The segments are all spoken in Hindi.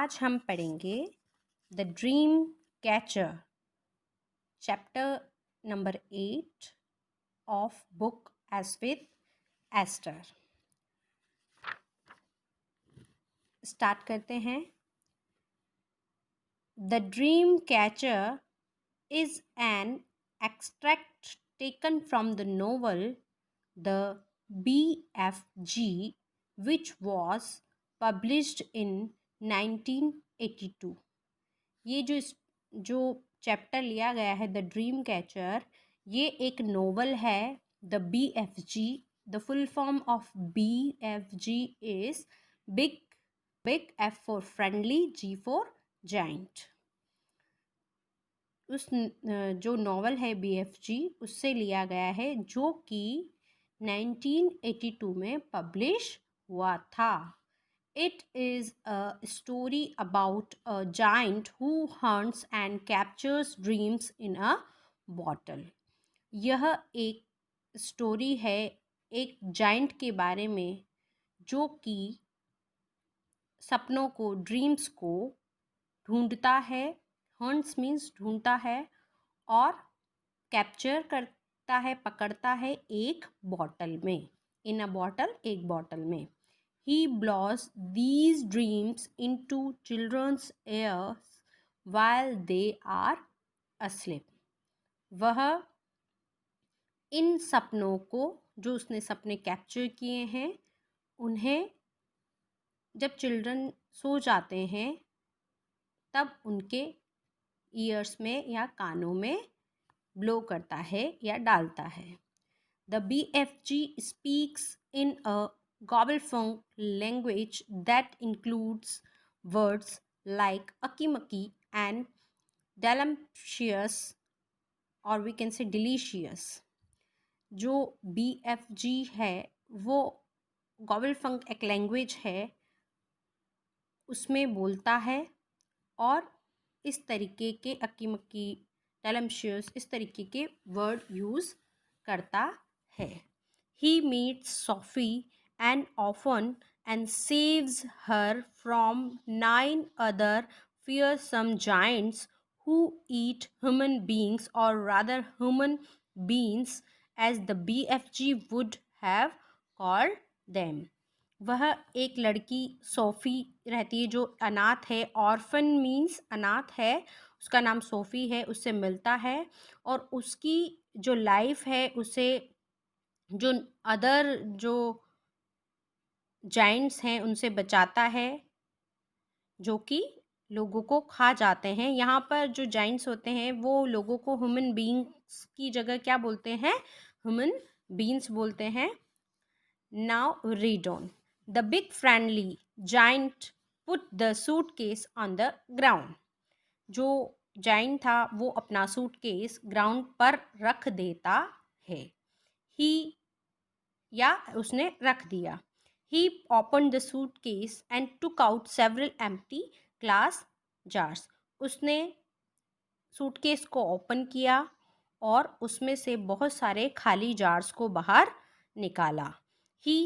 आज हम पढ़ेंगे the dream catcher chapter number 8 of book as with Esther. Start करते हैं। The dream catcher is an extract taken from the novel The BFG, which was published in 1982. ये जो चैप्टर लिया गया है द ड्रीम कैचर, ये एक नोवेल है। The BFG, the full form of BFG is big F for friendly, G for giant। उस जो नॉवल है BFG उससे लिया गया है, जो कि 1982 में पब्लिश हुआ था। It is a story about a giant who hunts and captures dreams in a bottle. यह एक स्टोरी है एक जाइंट के बारे में जो कि सपनों को, ड्रीम्स को ढूंढता है। हंट्स मीन्स ढूंढता है और कैप्चर करता है, पकड़ता है एक बॉटल में। इन अ बॉटल, एक बॉटल में। He blows these dreams into children's ears while they are asleep. वह इन सपनों को, जो उसने सपने कैप्चर किए हैं, उन्हें जब चिल्ड्रन सो जाते हैं तब उनके ईयर्स में या कानों में ब्लो करता है या डालता है। The BFG speaks in a gobblefunk language that includes words like akimucky and delicious, or we can say delicious। जो BFG है वो गॉबलफंक एक लैंग्वेज है, उसमें बोलता है और इस तरीके के अकीमकी, डेलम्शियस, इस तरीके के वर्ड यूज़ करता है। He meets Sophie and often and saves her from 9 other fearsome giants who eat human beings, or rather human beings as the BFG would have called them। वह एक लड़की सोफ़ी रहती है जो अनाथ है। ऑर्फन मीन्स अनाथ है, उसका नाम सोफ़ी है। उससे मिलता है और उसकी जो लाइफ है उसे जो अदर जो जाइंट्स हैं उनसे बचाता है, जो कि लोगों को खा जाते हैं। यहाँ पर जो जाइंट्स होते हैं वो लोगों को ह्यूमन बीइंग्स की जगह क्या बोलते हैं? ह्यूमन बीइंग्स बोलते हैं। Now read on. The big friendly giant put the suitcase on the ground. जो जाइंट था वो अपना सूटकेस ग्राउंड पर रख देता है। ही, या उसने रख दिया। He opened the suitcase and took out several empty glass jars. उसने सूटकेस को ओपन किया और उसमें से बहुत सारे खाली जार्स को बाहर निकाला। He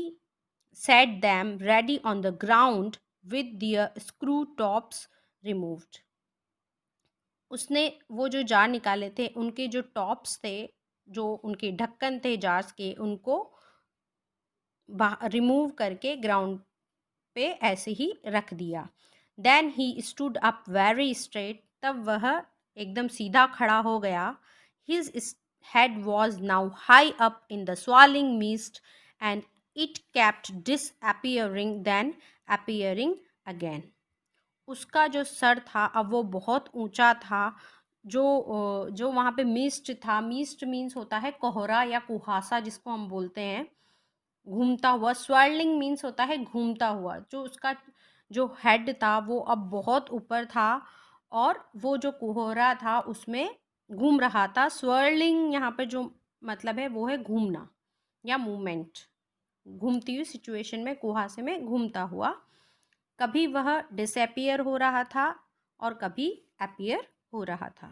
set them ready on the ground with their screw tops removed. उसने वो जो जार निकाले थे उनके जो टॉप्स थे, जो उनके ढक्कन थे जार्स के, उनको रिमूव करके ग्राउंड पे ऐसे ही रख दिया। Then he stood up very straight. तब वह एकदम सीधा खड़ा हो गया। His head was now high up in the swirling mist and it kept disappearing then appearing again। उसका जो सर था अब वो बहुत ऊंचा था। जो वहाँ पे मिस्ट था, मिस्ट मीन्स होता है कोहरा या कुहासा जिसको हम बोलते हैं, घूमता हुआ। स्वर्लिंग मीन्स होता है घूमता हुआ। जो उसका जो हेड था वो अब बहुत ऊपर था और वो जो कोहरा था उसमें घूम रहा था। स्वर्लिंग यहाँ पे जो मतलब है वो है घूमना या मूवमेंट, घूमती हुई सिचुएशन में, कुहासे में घूमता हुआ। कभी वह डिसअपियर हो रहा था और कभी अपीयर हो रहा था।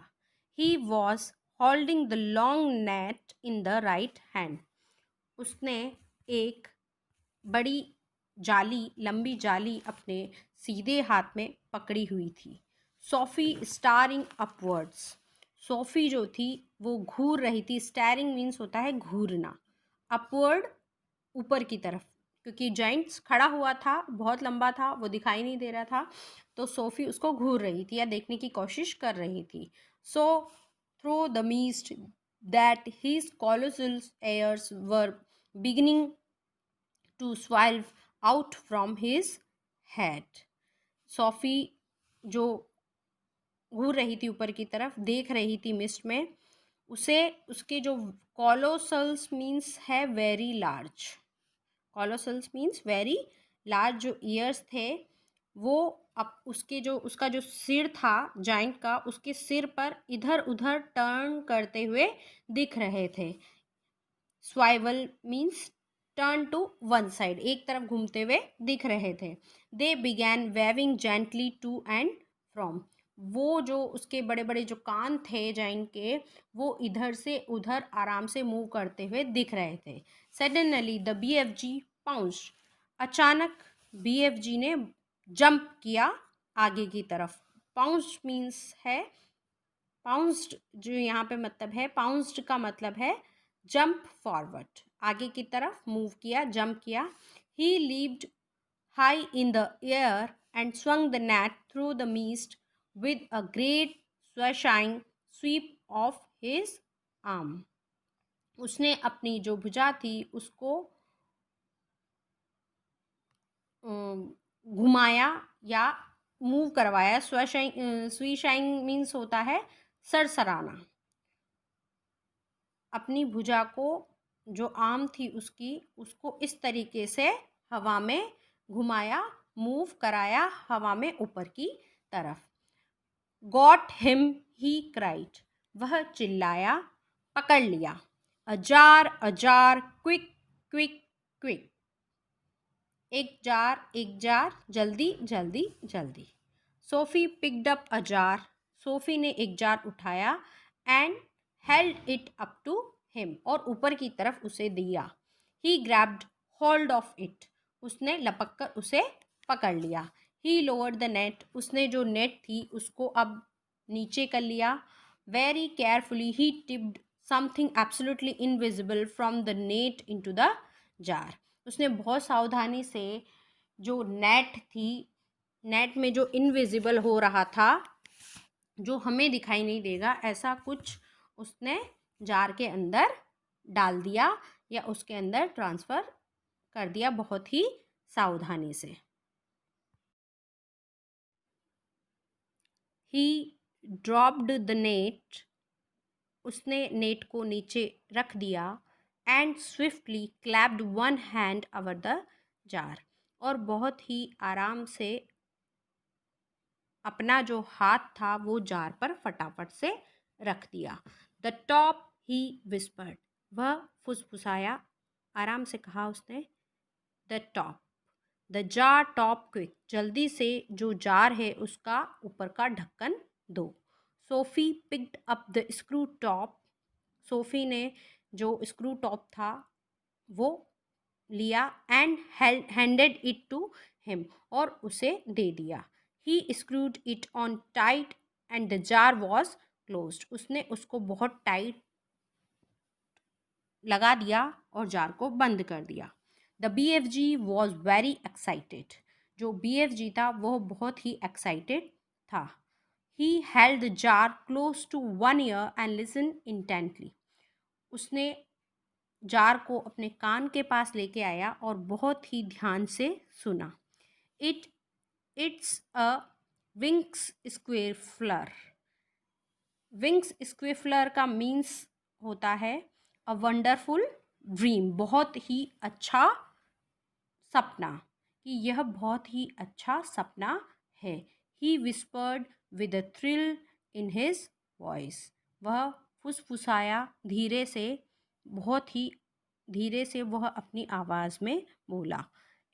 He was holding the long net in the right hand. उसने एक बड़ी जाली, लंबी जाली अपने सीधे हाथ में पकड़ी हुई थी। सोफी स्टारिंग अपवर्ड्स, सोफी जो थी वो घूर रही थी। स्टैरिंग मीन्स होता है घूरना, अपवर्ड ऊपर की तरफ, क्योंकि जाइंट्स खड़ा हुआ था, बहुत लंबा था, वो दिखाई नहीं दे रहा था, तो सोफी उसको घूर रही थी या देखने की कोशिश कर रही थी। So through the mist that his colossal ears were beginning to swell out from his head. Sophie जो घूर रही थी ऊपर की तरफ, देख रही थी मिस्ट में, उसे उसके जो कॉलोसल्स मीन्स है very large, colossals means very large, जो ईयर्स थे वो अब उसका जो सिर था जाइंट का, उसके सिर पर इधर उधर टर्न करते हुए दिख रहे थे। Swivel means turn to one side, एक तरफ घूमते हुए दिख रहे थे। They began waving gently to and fro, वो जो उसके बड़े बड़े जो कान थे जाइन के, वो इधर से उधर आराम से मूव करते हुए दिख रहे थे। सडनली द BFG पाउंस्ड, अचानक BFG ने जंप किया आगे की तरफ। पाउंस्ड मीन्स है, पाउंस्ड जो यहाँ पे मतलब है, पाउंस्ड का मतलब है जंप फॉरवर्ड, आगे की तरफ मूव किया, जंप किया। He leaped high in the air and swung the net through the mist with a great swashing sweep of his arm. उसने अपनी जो भुजा थी उसको घुमाया या मूव करवाया। स्वीशाइंग मीन्स होता है सरसराना। अपनी भुजा को, जो आर्म थी उसकी, उसको इस तरीके से हवा में घुमाया, मूव कराया हवा में ऊपर की तरफ। गॉट हिम, ही क्राइड, वह चिल्लाया, पकड़ लिया। A jar a jar, quick quick quick, एक जार, जल्दी जल्दी जल्दी। Sophie picked up a jar, Sophie ने एक जार उठाया, and held it up to him, और ऊपर की तरफ उसे दिया। He grabbed hold of it, उसने लपक कर उसे पकड़ लिया। ही लोअर्ड द नेट, उसने जो नेट थी उसको अब नीचे कर लिया। Very carefully he tipped something absolutely invisible from the net into the jar, उसने बहुत सावधानी से जो नेट थी, नेट में जो इनविजिबल हो रहा था, जो हमें दिखाई नहीं देगा, ऐसा कुछ उसने जार के अंदर डाल दिया या उसके अंदर ट्रांसफ़र कर दिया बहुत ही सावधानी से। ही ड्रॉप्ड द नेट, उसने नेट को नीचे रख दिया। And swiftly clapped one hand over the jar, और बहुत ही आराम से अपना जो हाथ था वो जार पर फटाफट से रख दिया। द टॉप, ही विस्पर्ड, वह फुसफुसाया, आराम से कहा उसने। The top, the jar top quick, जल्दी से जो जार है उसका ऊपर का ढक्कन दो। Sophie picked up the screw top, Sophie ने जो स्क्रू टॉप था वो लिया। And handed it to him, और उसे दे दिया। He screwed it on tight and the jar was closed, उसने उसको बहुत टाइट लगा दिया और जार को बंद कर दिया। The BFG was very excited, जो BFG था वह बहुत ही एक्साइटेड था। He held the jar close to one ear and listen intently, उसने जार को अपने कान के पास लेके आया और बहुत ही ध्यान से सुना। इट्स अ विंक्स स्क्वेफ्लर, विंग्स स्क्विफलर का मीन्स होता है अ वंडरफुल ड्रीम, बहुत ही अच्छा सपना, कि यह बहुत ही अच्छा सपना है। He whispered with a thrill in his voice, वह फुसफुसाया धीरे से, बहुत ही धीरे से वह अपनी आवाज़ में बोला।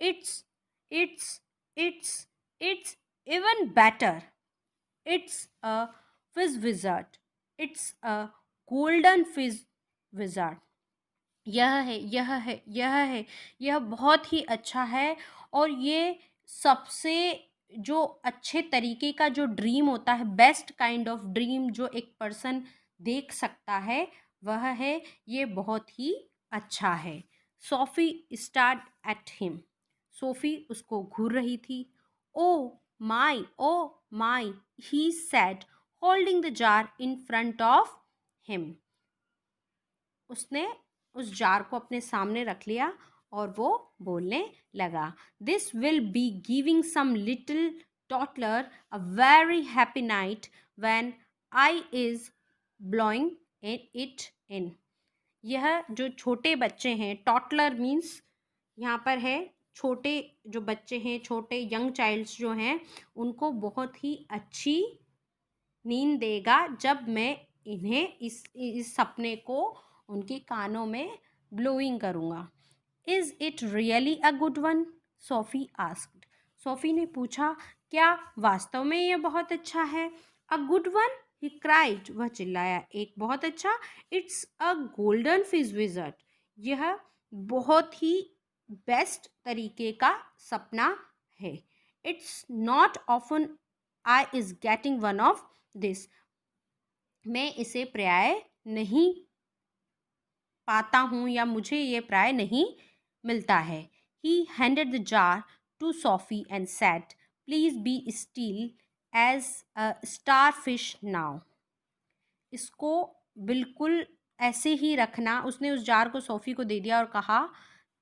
It's it's it's it's even better, it's a फिज विजार्ड, इट्स अ गोल्डन फिज विजार्ड, यह है यह है यह है, यह बहुत ही अच्छा है, और ये सबसे जो अच्छे तरीके का जो ड्रीम होता है, बेस्ट काइंड ऑफ ड्रीम जो एक पर्सन देख सकता है, वह है ये बहुत ही अच्छा है। Sophie stared at him. Sophie उसको घूर रही थी। Oh my, he said, holding the jar in front of him. उसने उस जार को अपने सामने रख लिया और वो बोलने लगा, this will be giving some little tottler a very happy night when I is blowing it in. यह जो छोटे बच्चे हैं, टॉटलर मीन्स यहाँ पर है छोटे जो बच्चे हैं, छोटे यंग चाइल्ड्स जो हैं, उनको बहुत ही अच्छी नींद देगा जब मैं इन्हें इस सपने को उनके कानों में ब्लोइंग करूँगा। Is it really a good one? SoFi asked. SoFi ने पूछा, क्या वास्तव में यह बहुत अच्छा है? A good one? He cried. वह चिल्लाया, एक बहुत अच्छा? It's a golden fish wizard. यह बहुत ही बेस्ट तरीके का सपना है। It's not often I is getting one of this. मैं इसे प्राय नहीं पाता हूँ या मुझे ये प्राय नहीं मिलता है। He handed the jar to Sophie and said, please be still as a starfish now. इसको बिल्कुल ऐसे ही रखना। उसने उस जार को सोफी को दे दिया और कहा,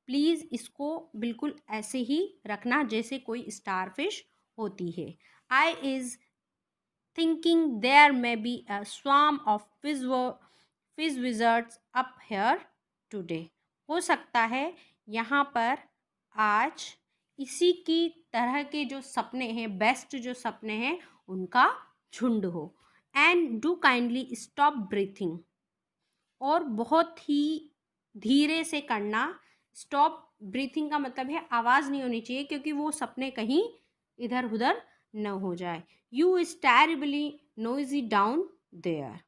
प्लीज़ इसको बिल्कुल ऐसे ही रखना जैसे कोई स्टार फिश होती है। I is thinking there may be a swarm of fish wizards up here today. हो सकता है यहाँ पर आज इसी की तरह के जो सपने हैं, बेस्ट जो सपने हैं, उनका झुंड हो। And do kindly stop breathing. और बहुत ही धीरे से करना। स्टॉप ब्रीथिंग का मतलब है आवाज़ नहीं होनी चाहिए, क्योंकि वो सपने कहीं इधर उधर न हो जाए। You is terribly noisy down there.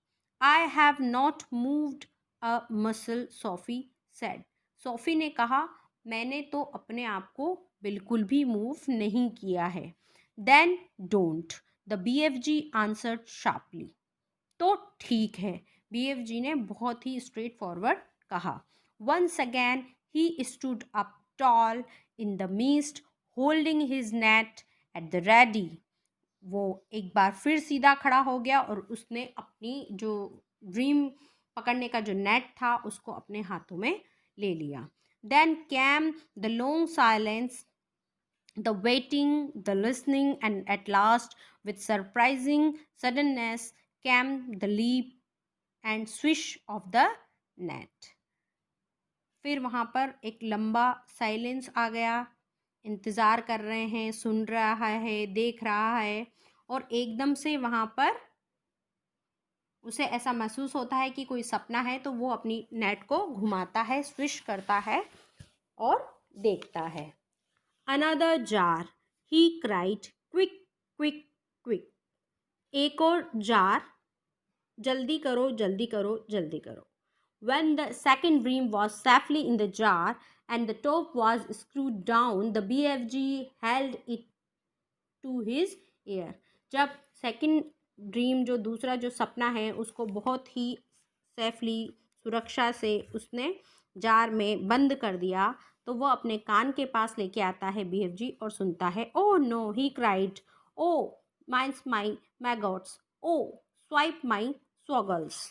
I have not moved a muscle, Sophie said. Sophie ने कहा, मैंने तो अपने आप को बिल्कुल भी मूव नहीं किया है। Then don't, the BFG answered sharply. तो ठीक है, BFG ने बहुत ही स्ट्रेट फॉरवर्ड कहा। Once again he stood up tall in the mist, holding his net at the ready. वो एक बार फिर सीधा खड़ा हो गया और उसने अपनी जो ड्रीम पकड़ने का जो नेट था उसको अपने हाथों में ले लिया। Then came the long silence, the waiting, the listening, and at last, with surprising suddenness, came the leap and swish of the net. फिर वहाँ पर एक लंबा साइलेंस आ गया। इंतज़ार कर रहे हैं, सुन रहा है, देख रहा है, और एकदम से वहाँ पर उसे ऐसा महसूस होता है कि कोई सपना है, तो वो अपनी नेट को घुमाता है, स्विश करता है और देखता है। Another jar, he cried, quick, quick, quick. एक और जार, जल्दी करो, जल्दी करो, जल्दी करो। When the second dream was safely in the jar and the top was screwed down, the BFG held it to his ear. जब सेकंड ड्रीम जो दूसरा जो सपना है उसको बहुत ही सेफली, सुरक्षा से उसने जार में बंद कर दिया, तो वो अपने कान के पास लेके आता है BFG और सुनता है, oh no, he cried, oh mince my maggots, oh swipe my स्वगल्स।